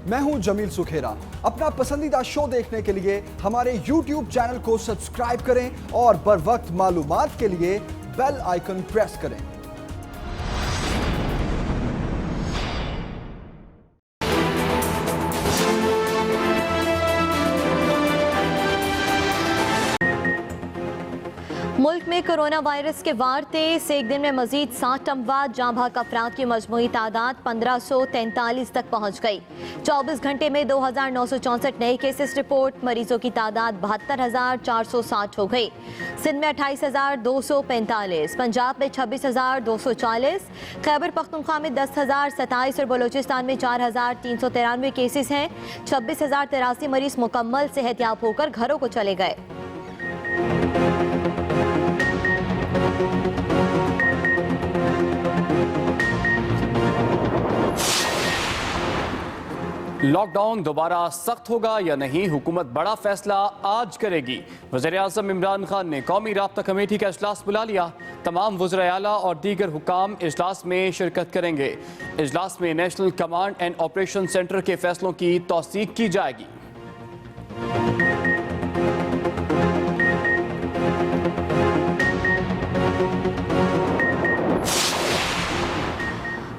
मैं हूं जमील सुखेरा। अपना पसंदीदा शो देखने के लिए हमारे YouTube चैनल को सब्सक्राइब करें और बर वक्त मालूमात के लिए बेल आइकन प्रेस करें। मुल्क में कोरोना वायरस के वार तेज, एक दिन में मजीद 60 अमवात, जाँ भाग अफराद की मजमूई तादाद 1543 तक पहुँच गई। 24 घंटे में 2964 नए केसेस रिपोर्ट, मरीजों की तादाद 72,460 हो गई। सिंध में 28,245, पंजाब में 26,240, खैबर पख्तूनख्वा में 10,027 और बलूचिस्तान में 4,393 केसेस हैं। 26,083 मरीज मुकम्मल सेहतयाब होकर घरों को चले गए। लॉकडाउन दोबारा सख्त होगा या नहीं, हुकूमत बड़ा फैसला आज करेगी। वज़ीर-ए-आज़म इमरान खान ने कौमी राब्ता कमेटी का इजलास बुला लिया। तमाम वज़ीर आला और दीगर हुकाम इजलास में शिरकत करेंगे। इजलास में national command and operation centre के फैसलों की तौसीक की जाएगी।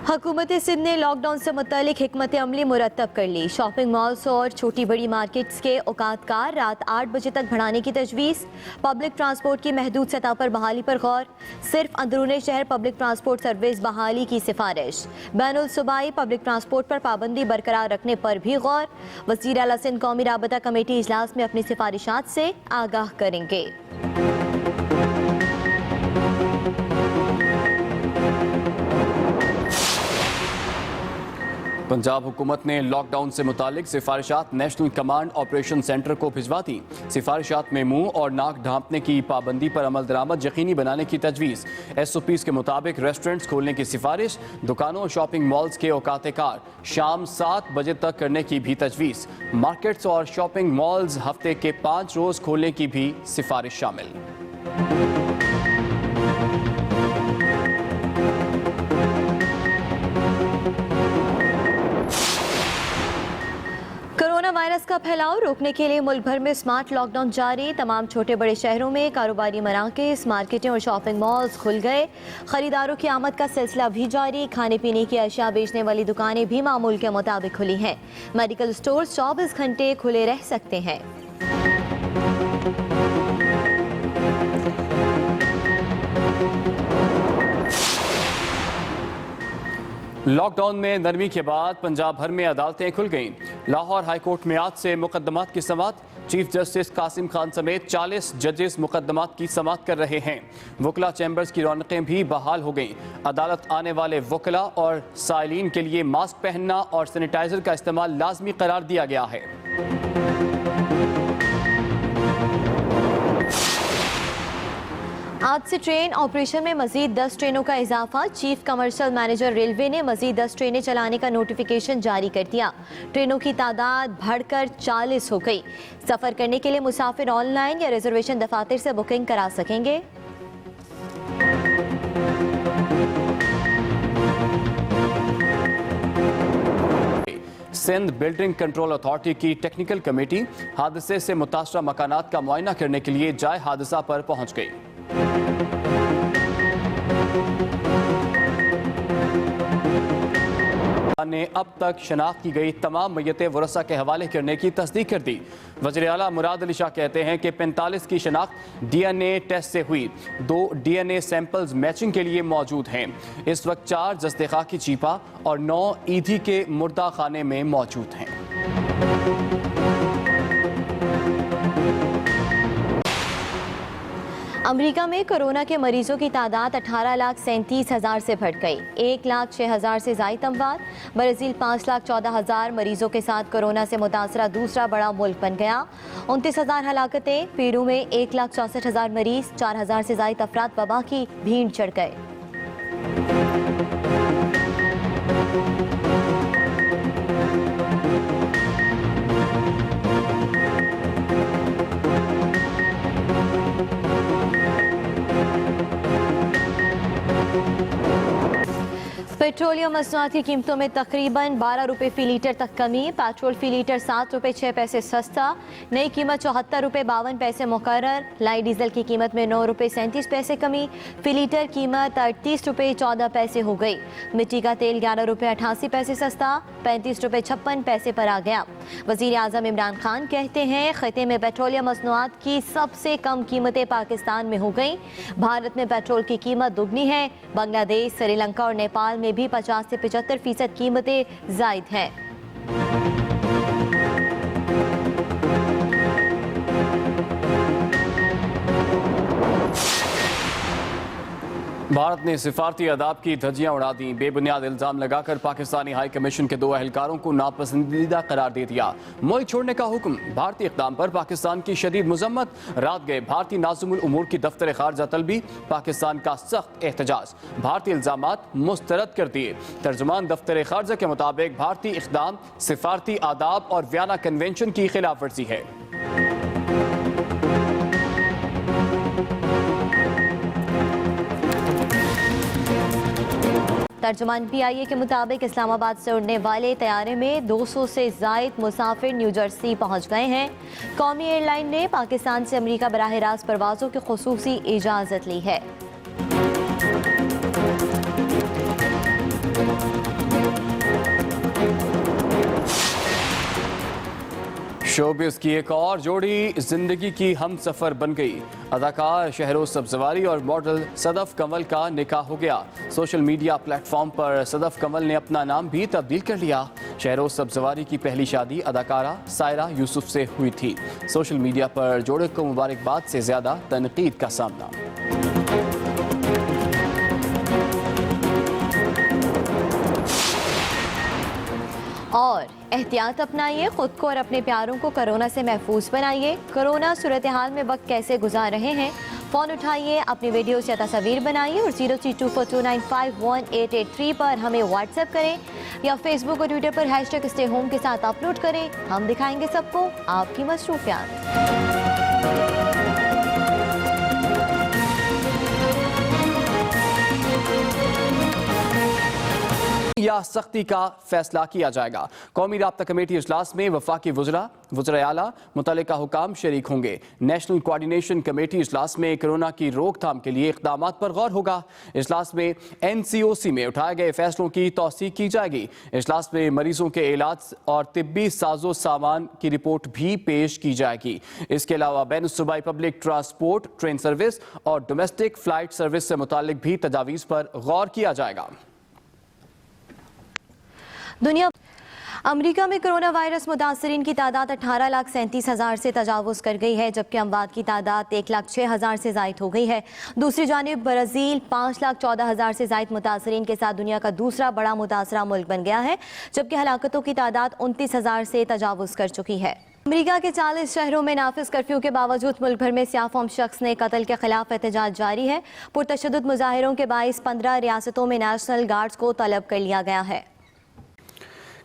हुकूमत सिंध ने लॉकडाउन से मुतालिक हिकमत अमली मुरतब कर ली। शॉपिंग मॉल्स और छोटी बड़ी मार्केट्स के औकातकार रात 8 बजे तक बढ़ाने की तजवीज़। पब्लिक ट्रांसपोर्ट की महदूद सतह पर बहाली पर गौर। सिर्फ अंदरूनी शहर पब्लिक ट्रांसपोर्ट सर्विस बहाली की सिफारिश। बैनुल सूबाई पब्लिक ट्रांसपोर्ट पर पाबंदी बरकरार रखने पर भी गौर। वज़ीर आला सिंध कौमी राबता कमेटी इजलास में अपनी सिफारिशात से आगाह करेंगे। पंजाब हुकूमत ने लॉकडाउन से मुतालिक सिफारिशात नेशनल कमांड ऑपरेशन सेंटर को भिजवा दी। सिफारिशात में मुंह और नाक ढांपने की पाबंदी पर अमल दरामद यकीनी बनाने की तजवीज़। SOPs के मुताबिक रेस्टोरेंट्स खोलने की सिफारिश। दुकानों और शॉपिंग मॉल्स के औकातकार शाम 7 बजे तक करने की भी तजवीज़। मार्केट्स और शॉपिंग मॉल्स हफ्ते के 5 रोज़ खोलने की भी सिफारिश शामिल। कोरोना वायरस का फैलाव रोकने के लिए मुल्क भर में स्मार्ट लॉकडाउन जारी। तमाम छोटे बड़े शहरों में कारोबारी मराकज़, मार्केटें और शॉपिंग मॉल्स खुल गए। खरीदारों की आमद का सिलसिला भी जारी। खाने पीने की अशिया बेचने वाली दुकानें भी मामूल के मुताबिक खुली हैं। मेडिकल स्टोर 24 घंटे खुले रह सकते हैं। लॉकडाउन में नरमी के बाद पंजाब भर में अदालतें खुल गईं। लाहौर हाई कोर्ट में आज से मुकदमात की समाअत। चीफ जस्टिस कासिम खान समेत 40 जजेस मुकदमात की समाअत कर रहे हैं। वकला चैम्बर्स की रौनकें भी बहाल हो गईं। अदालत आने वाले वकला और साइलिन के लिए मास्क पहनना और सैनिटाइजर का इस्तेमाल लाजमी करार दिया गया है। आज से ट्रेन ऑपरेशन में मजीद 10 ट्रेनों का इजाफा। चीफ कमर्शियल मैनेजर रेलवे ने मजीद 10 ट्रेनें चलाने का नोटिफिकेशन जारी कर दिया। ट्रेनों की तादाद बढ़कर 40 हो गई। सफ़र करने के लिए मुसाफिर ऑनलाइन या रिजर्वेशन दफातर से बुकिंग करा सकेंगे। सिंध बिल्डिंग कंट्रोल अथॉरिटी की टेक्निकल कमेटी हादसे से मुतासरा मकानात का मुआयना करने के लिए जाए हादसा पर पहुंच गई। ने अब तक शनाख्त की गई तमाम मैयतें वरसा के हवाले करने की तस्दीक कर दी। वज़ीर आला मुराद अली शाह कहते हैं कि 45 की शनाख्त DNA टेस्ट से हुई। 2 DNA सैंपल्स मैचिंग के लिए मौजूद हैं। इस वक्त 4 जस्तेखा की चीपा और 9 ईदी के मुर्दा खाने में मौजूद हैं। अमेरिका में कोरोना के मरीजों की तादाद 18,37,000 से बढ़ गई। 1,06,000 से ज़ायद अमवात। ब्राज़ील 5,14,000 मरीजों के साथ कोरोना से मुतासरा दूसरा बड़ा मुल्क बन गया। 29,000 हलाकतें। पेरू में 1,64,000 मरीज, 4,000 से ज़ायद अफराद वबा की भीड़ चढ़ गए। पेट्रोलियम मसनूआत की कीमतों में तकरीबन 12 रुपये फी लीटर तक कमी। पेट्रोल फी लीटर 7 रुपये 6 पैसे सस्ता। नई कीमत 74 रुपये 52 पैसे मुकर्रर। लाइट डीजल की कीमत में 9 रुपये 37 पैसे कमी। फी लीटर कीमत 38 रुपये 14 पैसे हो गई। मिट्टी का तेल 11 रुपये 88 पैसे सस्ता 35 रुपये 56 पैसे पर आ गया। वज़ीर आज़म इमरान खान कहते हैं खिते में पेट्रोलियम मसनूआत की सबसे कम कीमतें पाकिस्तान में हो गई। भारत में पेट्रोल की कीमत दुगनी है। बांग्लादेश, श्रीलंका और नेपाल में भी 50 से 75% कीमतें जायद हैं। भारत ने सिफारती आदाब की धज्जियां उड़ा दी। बेबुनियाद इल्जाम लगाकर पाकिस्तानी हाई कमीशन के 2 एहलकारों को नापसंदीदा करार दे दिया। मुल्क छोड़ने का हुक्म। भारतीय इक़दाम पर पाकिस्तान की शदीद मुजम्मत। रात गए भारतीय नाज़िमुल उमूर की दफ्तर खारजा तलबी। पाकिस्तान का सख्त एहतजाज। भारतीय इल्जामात मुस्तरद कर दिए। तर्जुमान दफ्तर खारजा के मुताबिक भारतीय इक़दाम सिफारती आदाब और वियना कन्वेंशन की खिलाफ वर्जी है। तर्जुमान PIA के मुताबिक इस्लामाबाद से उड़ने वाले तैयारे में 200 से ज़ायद मुसाफिर न्यू जर्सी पहुँच गए हैं। कौमी एयरलाइन ने पाकिस्तान से अमरीका बराह रास्त परवाज़ों की खुसूसी इजाज़त ली है। शोबिस की एक और जोड़ी जिंदगी की हम सफ़र बन गई। अदाकार शहरोज सब्जवारी और मॉडल सदफ कंवल का निकाह हो गया। सोशल मीडिया प्लेटफॉर्म पर सदफ कंवल ने अपना नाम भी तब्दील कर लिया। शहरोज सब्जवारी की पहली शादी अदाकारा सायरा यूसुफ से हुई थी। सोशल मीडिया पर जोड़े को मुबारकबाद से ज़्यादा तनकीद का सामना। और एहतियात अपनाइए, खुद को और अपने प्यारों को कोरोना से महफूज बनाइए। कोरोना सूरत हाल में वक्त कैसे गुजार रहे हैं, फ़ोन उठाइए, अपनी वीडियोस या तस्वीर बनाइए और 0324295188 पर हमें व्हाट्सएप करें या फेसबुक और ट्विटर पर #स्टे होम के साथ अपलोड करें। हम दिखाएंगे सबको आपकी मसरूफियात। या सख्ती का फैसला किया जाएगा। कौमी राब्ता कमेटी इजलास में वफाकी वज़रा आला मुतल्लिका हुकाम शरीक होंगे। नेशनल कोऑर्डिनेशन कमेटी इजलास में कोरोना की रोकथाम के लिए इक़दामात पर गौर होगा। इजलास में NCOC में उठाए गए फैसलों की तौसीक की जाएगी। इजलास में मरीजों के इलाज और तिब्बी साजो सामान की रिपोर्ट भी पेश की जाएगी। इसके अलावा बैनुल सूबाई पब्लिक ट्रांसपोर्ट, ट्रेन सर्विस और डोमेस्टिक फ़्लाइट सर्विस से मुताल्लिक भी तजावीज़ पर गौर किया जाएगा। दुनिया अमेरिका में कोरोना वायरस मुतासरीन की तादाद 18,37,000 से तजावुज़ कर गई है, जबकि अमवात की तादाद 1,06,000 से ज़ायद हो गई है। दूसरी जानिब ब्राज़ील 5,14,000 से ज़ायद मुतासरीन के साथ दुनिया का दूसरा बड़ा मुतासरा मुल्क बन गया है, जबकि हलाकतों की तादाद 29,000 से तजावुज़ कर चुकी है। अमेरिका के 40 शहरों में नाफिज कर्फ्यू के बावजूद मुल्क भर में स्याफॉर्म शख्स ने कत्ल के खिलाफ एहतजाज जारी है। पुरतशद्दुद मुजाहिरों के बाइस 15 रियासतों में नेशनल गार्ड्स को तलब कर लिया गया है।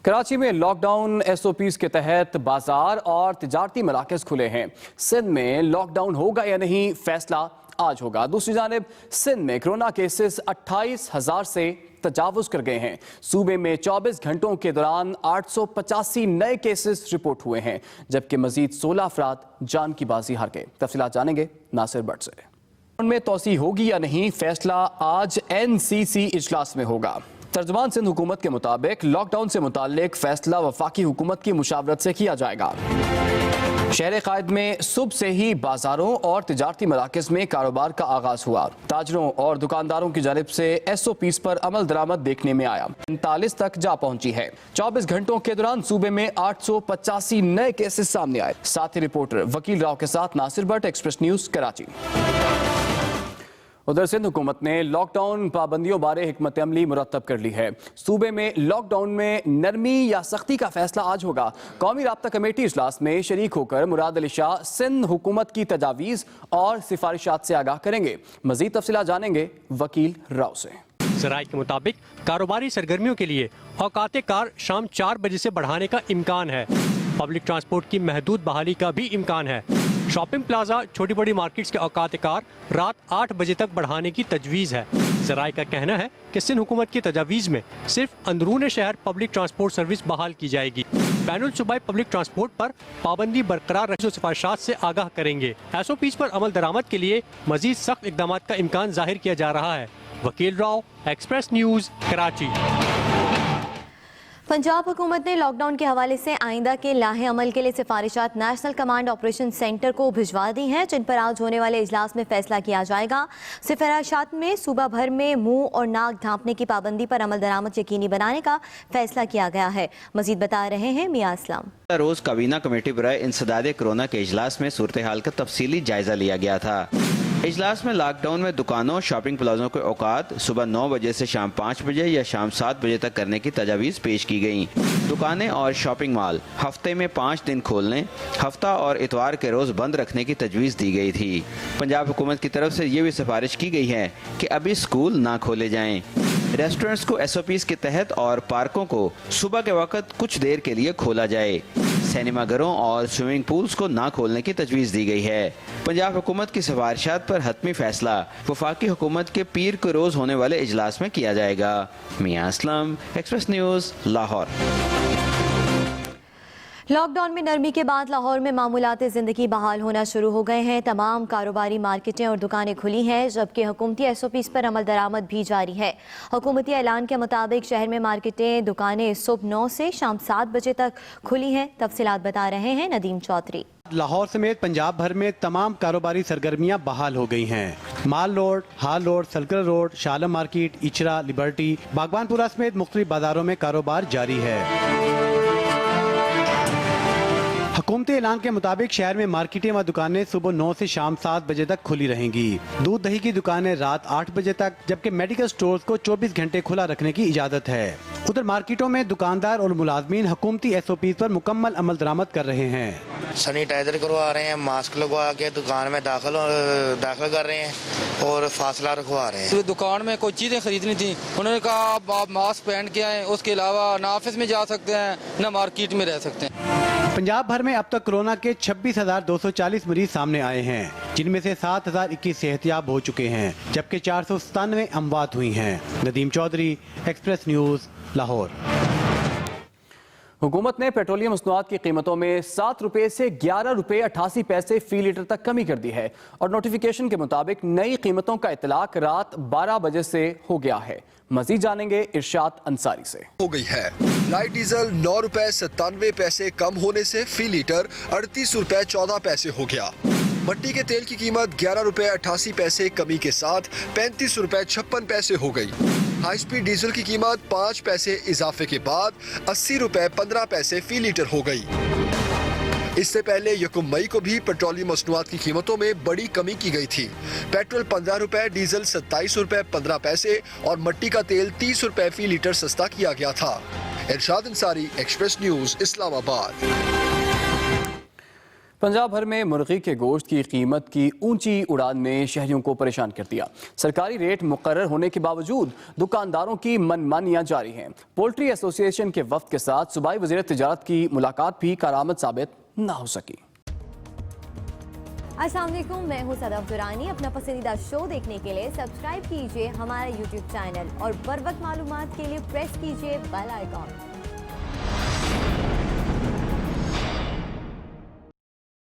कराची में लॉकडाउन SOPs के तहत बाजार और तिजारती मराकज़ खुले हैं। सिंध में लॉकडाउन होगा या नहीं, फैसला आज होगा। दूसरी जानिब सिंध में कोरोना केसेस 28,000 से तजावुज़ कर गए हैं। सूबे में 24 घंटों के दौरान 885 नए केसेस रिपोर्ट हुए हैं, जबकि मजीद 16 अफराद जान की बाजी हार गए। तफसीलात जानेंगे नासिर भट्ट से। उनमें तोसी होगी या नहीं, फैसला आज NCC इजलास में होगा। तर्जुमान सिंध हुकूमत के मुताबिक लॉकडाउन से मुताल्लिक फैसला वफाकी हुकूमत की मुशावरत से किया जाएगा। शहर कायद में सुबह से ही बाजारों और तिजारती मराकज़ में कारोबार का आगाज हुआ। ताजरों और दुकानदारों की जानिब से SOPs पर अमल दरामद देखने में आया। 45 तक जा पहुंची है। 24 घंटों के दौरान सूबे में 885 नए केसेस सामने आए। साथी रिपोर्टर वकील राव के साथ नासिर भट्ट, एक्सप्रेस न्यूज, कराची। उधर सिंध हुकूमत ने लॉकडाउन पाबंदियों बारे हिकमत अमली मुरतब कर ली है। सूबे में लॉकडाउन में नरमी या सख्ती का फैसला आज होगा। कौमी राब्ता कमेटी इजलास में शरीक होकर मुराद अली शाह सिंध हुकूमत की तजावीज़ और सिफारिशात से आगाह करेंगे। मजीद तफसीलात जानेंगे वकील राव से। ज़राए के मुताबिक कारोबारी सरगर्मियों के लिए औकात कार शाम 4 बजे से बढ़ाने का इम्कान है। पब्लिक ट्रांसपोर्ट की महदूद बहाली का भी इम्कान है। शॉपिंग प्लाजा छोटी बड़ी मार्केट्स के औकात कार रात 8 बजे तक बढ़ाने की तजवीज़ है। ज़राए का कहना है कि सिंध हुकूमत की तजावीज़ में सिर्फ अंदरून शहर पब्लिक ट्रांसपोर्ट सर्विस बहाल की जाएगी। बैनुल सूबाई पब्लिक ट्रांसपोर्ट पर पाबंदी बरकरार रखने की सिफारिशात से आगाह करेंगे। SOPs पर अमल दरामद के लिए मजीद सख्त इकदाम का इम्कान जाहिर किया जा रहा है। वकील राव, एक्सप्रेस न्यूज़, कराची। पंजाब हुकूमत ने लॉकडाउन के हवाले से आइंदा के लाहे अमल के लिए सिफारिशात नेशनल कमांड ऑपरेशन सेंटर को भिजवा दी हैं, जिन पर आज होने वाले इजलास में फैसला किया जाएगा। सिफारिशात में सूबा भर में मुंह और नाक ढांपने की पाबंदी पर अमल दरामद यकीनी बनाने का फैसला किया गया है। मजीद बता रहे हैं मियां असलम। रोज काबीना कमेटी बराए इंसदाद कोरोना के इजलास में सूरत हाल का तफसीली जायजा लिया गया था। इजलास में लॉकडाउन में दुकानों शॉपिंग प्लाजों के औकात सुबह 9 बजे से शाम 5 बजे या शाम 7 बजे तक करने की तजावीज़ पेश की गई। दुकानें और शॉपिंग मॉल हफ्ते में 5 दिन खोलने, हफ्ता और इतवार के रोज़ बंद रखने की तजवीज़ दी गई थी। पंजाब हुकूमत की तरफ से ये भी सिफारिश की गई है कि अभी स्कूल ना खोले जाएं। रेस्टोरेंट्स को SOPs के तहत और पार्कों को सुबह के वक्त कुछ देर के लिए खोला जाए। सिनेमाघरों और स्विमिंग पूल्स को ना खोलने की तजवीज़ दी गई है। पंजाब हुकूमत की सिफारिशात पर हतमी फैसला वफाकी हुकूमत के पीर को रोज़ होने वाले इजलास में किया जाएगा। Mian Aslam, Express News, Lahore. Lockdown में नरमी के बाद लाहौर में मामूलात ज़िंदगी बहाल होना शुरू हो गए हैं। तमाम कारोबारी मार्केटें और दुकानें खुली हैं, जबकि हुकूमती SOPs पर अमल दरामद भी जारी है। हुकूमती ऐलान के मुताबिक शहर में मार्केटें, दुकानें सुबह 9 से शाम 7 बजे तक खुली हैं। तफसीलात बता रहे हैं नदीम चौधरी। लाहौर समेत पंजाब भर में तमाम कारोबारी सरगर्मियां बहाल हो गई हैं। माल रोड, हाल रोड, सलकर रोड, शालम मार्केट, इचरा, लिबर्टी, बागवानपुरा समेत मुख्तलिफ बाजारों में कारोबार जारी है। हुकूमती ऐलान के मुताबिक शहर में मार्केटें व दुकानें सुबह 9 से शाम 7 बजे तक खुली रहेंगी। दूध दही की दुकानें रात 8 बजे तक, जबकि मेडिकल स्टोर्स को 24 घंटे खुला रखने की इजाज़त है। उधर मार्केटों में दुकानदार और मुलाजमीन हुकूमती SOPs पर मुकम्मल अमल दरामद कर रहे हैं। सैनिटाइजर करवा रहे हैं, मास्क लगवा के दुकान में दाखिल कर रहे हैं और फासला रखवा रहे हैं। तो दुकान में कोई चीज़ें खरीदनी थी, उन्होंने कहा आप मास्क पहन के आए, उसके अलावा ना ऑफिस में जा सकते हैं ना मार्केट में रह सकते हैं। पंजाब भर में अब तक कोरोना के 26,240 मरीज सामने आए हैं, जिनमें से 7,021 सेहतियाब हो चुके हैं, जबकि 497 अमवात हुई हैं। Nadeem Chaudhry, Express News, Lahore. हुकूमत ने पेट्रोलियम मसनूआत की कीमतों में 7 रुपये से 11 रुपये 88 पैसे फी लीटर तक कमी कर दी है और नोटिफिकेशन के मुताबिक नई कीमतों का इतलाक रात 12 बजे से हो गया है। मजीद जानेंगे इरशाद अंसारी से। हो गई है लाइट डीजल 9 रुपए 97 पैसे कम होने से फी लीटर 38 रुपए 14 पैसे हो गया। मट्टी के तेल की कीमत 11 रुपए 88 पैसे कमी के साथ 35 रुपए 56 पैसे हो गई। हाई स्पीड डीजल की कीमत 5 पैसे इजाफे के बाद 80 रुपए 15 पैसे फी लीटर हो गई। इससे पहले 1 मई को भी पेट्रोलियम मसनूआत की कीमतों में बड़ी कमी की गई थी। पेट्रोल 15 रुपए, डीजल 27 रुपए 15 पैसे और मट्टी का तेल 30 रुपए फी लीटर सस्ता किया गया था। इरशाद अंसारी, एक्सप्रेस न्यूज़, इस्लामाबाद। पंजाब भर में मुर्गी के गोश्त की कीमत की ऊंची उड़ान ने शहरियों को परेशान कर दिया। सरकारी रेट मुकर्रर होने के बावजूद दुकानदारों की मनमानियां जारी हैं। पोल्ट्री एसोसिएशन के वफ्द के साथ सूबाई वज़ीर तिजारत की मुलाकात भी कारआमद साबित ना हो सकी। अस्सलाम वालेकुम, मैं हूं सदाफ दुरानी। अपना पसंदीदा शो देखने के लिए सब्सक्राइब कीजिए हमारा YouTube चैनल और बर वक्त मालूमात के लिए प्रेस कीजिए बेल आइकॉन।